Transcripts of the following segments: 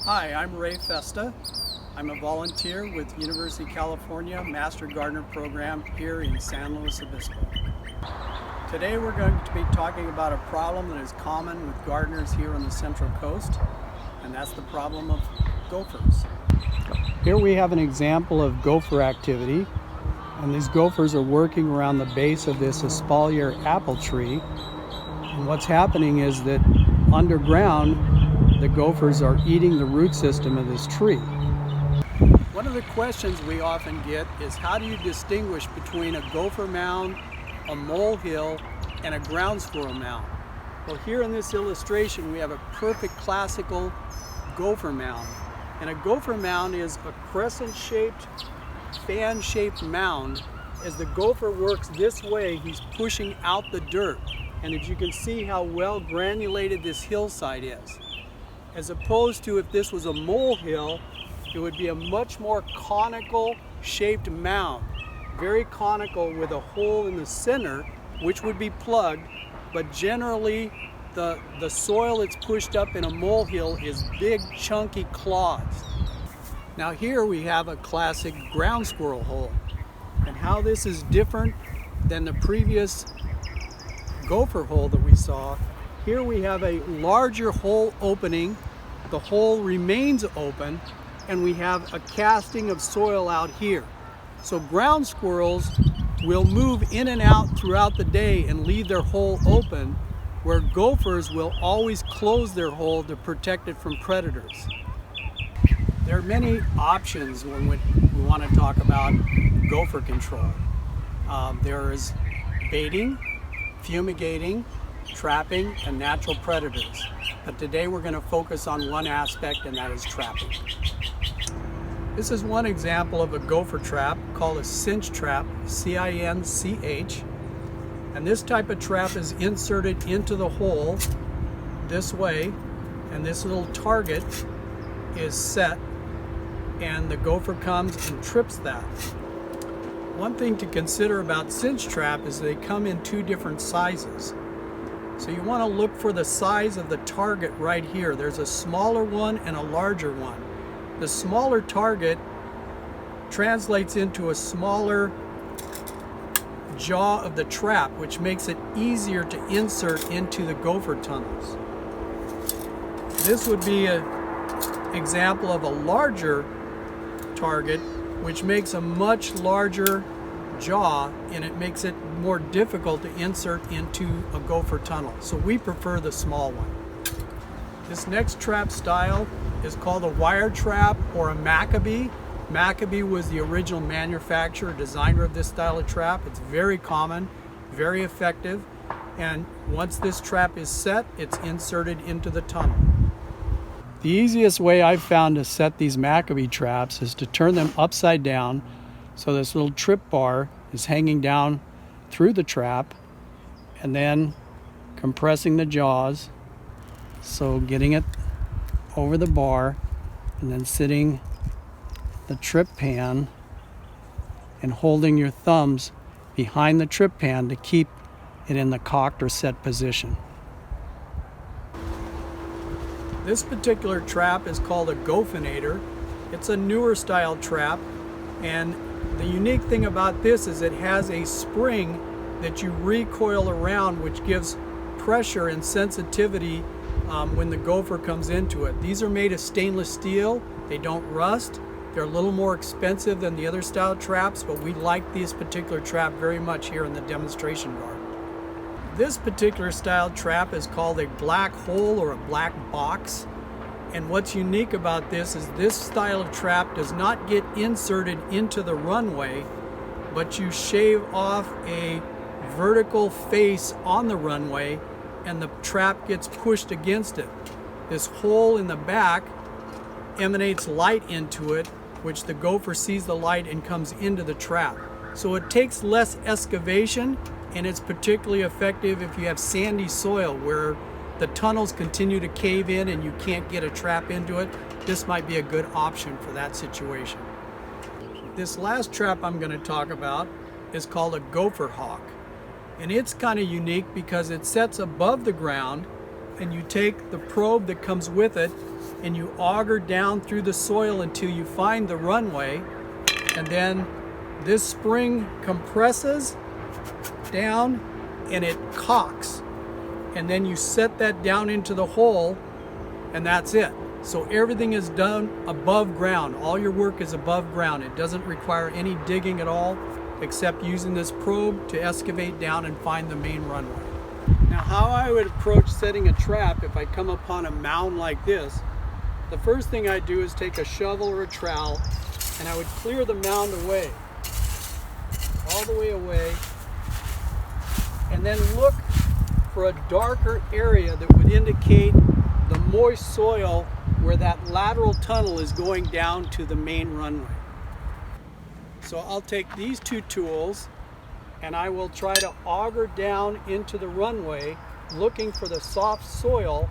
Hi, I'm Ray Festa. I'm a volunteer with University of California Master Gardener Program here in San Luis Obispo. Today we're going to be talking about a problem that is common with gardeners here on the Central Coast, and that's the problem of gophers. Here we have an example of gopher activity, and these gophers are working around the base of this espalier apple tree. And what's happening is that underground the gophers are eating the root system of this tree. One of the questions we often get is, how do you distinguish between a gopher mound, a molehill, and a ground squirrel mound? Well, here in this illustration we have a perfect classical gopher mound. And a gopher mound is a crescent-shaped, fan-shaped mound. As the gopher works this way, he's pushing out the dirt. And as you can see how well granulated this hillside is. As opposed to if this was a molehill, it would be a much more conical shaped mound. Very conical with a hole in the center, which would be plugged, but generally the soil that's pushed up in a molehill is big chunky clods. Now here we have a classic ground squirrel hole. And how this is different than the previous gopher hole that we saw, here we have a larger hole opening, the hole remains open, and we have a casting of soil out here. So ground squirrels will move in and out throughout the day and leave their hole open, where gophers will always close their hole to protect it from predators. There are many options when we want to talk about gopher control. There is baiting, fumigating, trapping, and natural predators. But today we're going to focus on one aspect, and that is trapping. This is one example of a gopher trap called a cinch trap, C-I-N-C-H. And this type of trap is inserted into the hole this way, and this little target is set, and the gopher comes and trips that. One thing to consider about cinch trap is they come in two different sizes. So you want to look for the size of the target right here. There's a smaller one and a larger one. The smaller target translates into a smaller jaw of the trap, which makes it easier to insert into the gopher tunnels. This would be an example of a larger target, which makes a much larger jaw, and it makes it more difficult to insert into a gopher tunnel. So we prefer the small one. This next trap style is called a wire trap or a macabee. Macabee was the original manufacturer, designer of this style of trap. It's very common, very effective, and once this trap is set, it's inserted into the tunnel. The easiest way I've found to set these macabee traps is to turn them upside down, so this little trip bar is hanging down through the trap, and then compressing the jaws, so getting it over the bar, and then sitting the trip pan and holding your thumbs behind the trip pan to keep it in the cocked or set position. This particular trap is called a gophinator. It's a newer style trap, and the unique thing about this is it has a spring that you recoil around, which gives pressure and sensitivity when the gopher comes into it. These are made of stainless steel. They don't rust. They're a little more expensive than the other style traps, but we like this particular trap very much here in the demonstration garden. This particular style trap is called a black hole or a black box. And what's unique about this is this style of trap does not get inserted into the runway, but you shave off a vertical face on the runway and the trap gets pushed against it. This hole in the back emanates light into it, which the gopher sees the light and comes into the trap. So it takes less excavation, and it's particularly effective if you have sandy soil where the tunnels continue to cave in and you can't get a trap into it. This might be a good option for that situation. This last trap I'm going to talk about is called a gopher hawk. And it's kind of unique because it sets above the ground, and you take the probe that comes with it and you auger down through the soil until you find the runway, and then this spring compresses down and it cocks, and then you set that down into the hole, and that's it. So everything is done above ground. All your work is above ground. It doesn't require any digging at all, except using this probe to excavate down and find the main runway. Now, how I would approach setting a trap if I come upon a mound like this, the first thing I do is take a shovel or a trowel, and I would clear the mound away, all the way away, and then look for a darker area that would indicate the moist soil where that lateral tunnel is going down to the main runway. So I'll take these two tools and I will try to auger down into the runway looking for the soft soil.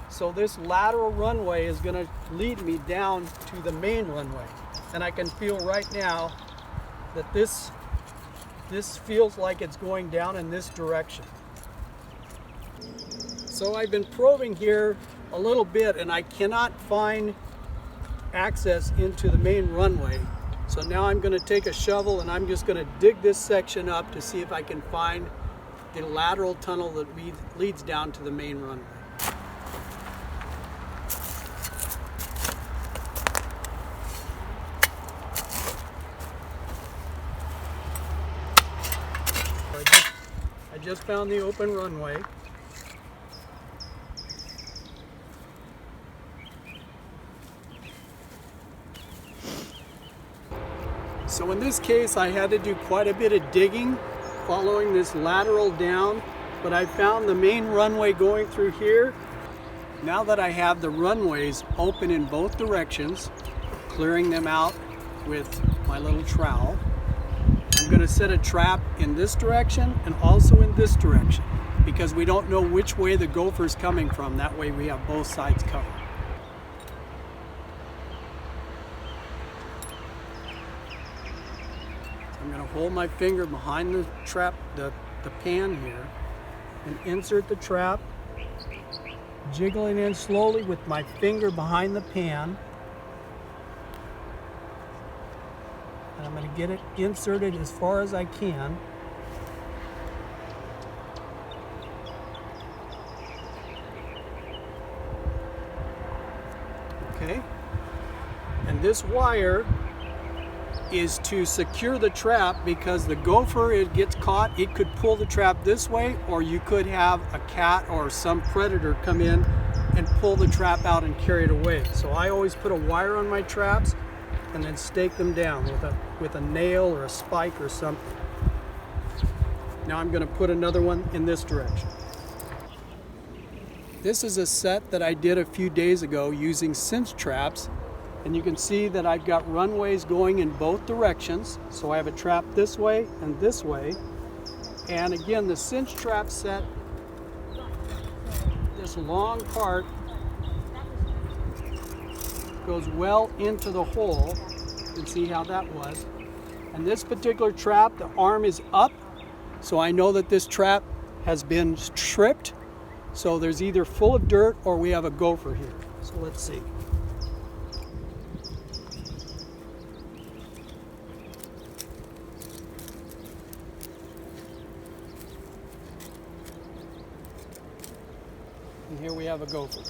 So this lateral runway is going to lead me down to the main runway. And I can feel right now that this feels like it's going down in this direction. So I've been probing here a little bit and I cannot find access into the main runway. So now I'm going to take a shovel and I'm just going to dig this section up to see if I can find the lateral tunnel that leads down to the main runway. I just found the open runway. So in this case, I had to do quite a bit of digging following this lateral down, but I found the main runway going through here. Now that I have the runways open in both directions, clearing them out with my little trowel, I'm going to set a trap in this direction and also in this direction, because we don't know which way the gopher's coming from. That way we have both sides covered. I'm going to hold my finger behind the trap, the pan here, and insert the trap, jiggling in slowly with my finger behind the pan. And I'm going to get it inserted as far as I can. Okay. And this wire is to secure the trap, because the gopher, it gets caught, it could pull the trap this way, or you could have a cat or some predator come in and pull the trap out and carry it away. So I always put a wire on my traps and then stake them down with a nail or a spike or something. Now I'm going to put another one in this direction. This is a set that I did a few days ago using cinch traps. And you can see that I've got runways going in both directions. So I have a trap this way and this way. And again, the cinch trap set, this long part goes well into the hole. You can see how that was. And this particular trap, the arm is up. So I know that this trap has been stripped. So there's either full of dirt or we have a gopher here. So let's see. And here we have a gopher.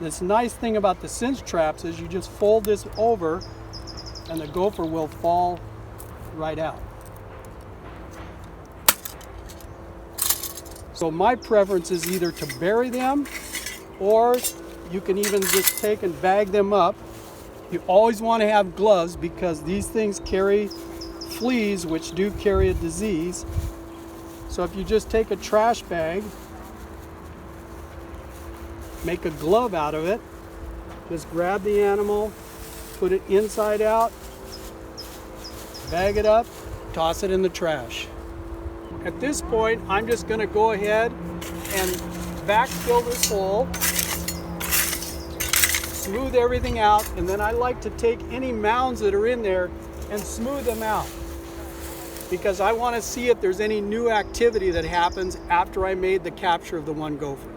This nice thing about the cinch traps is you just fold this over and the gopher will fall right out. So my preference is either to bury them, or you can even just take and bag them up. You always want to have gloves because these things carry fleas, which do carry a disease. So if you just take a trash bag, make a glove out of it, just grab the animal, put it inside out, bag it up, toss it in the trash. At this point, I'm just going to go ahead and backfill this hole, smooth everything out, and then I like to take any mounds that are in there and smooth them out, because I want to see if there's any new activity that happens after I made the capture of the one gopher.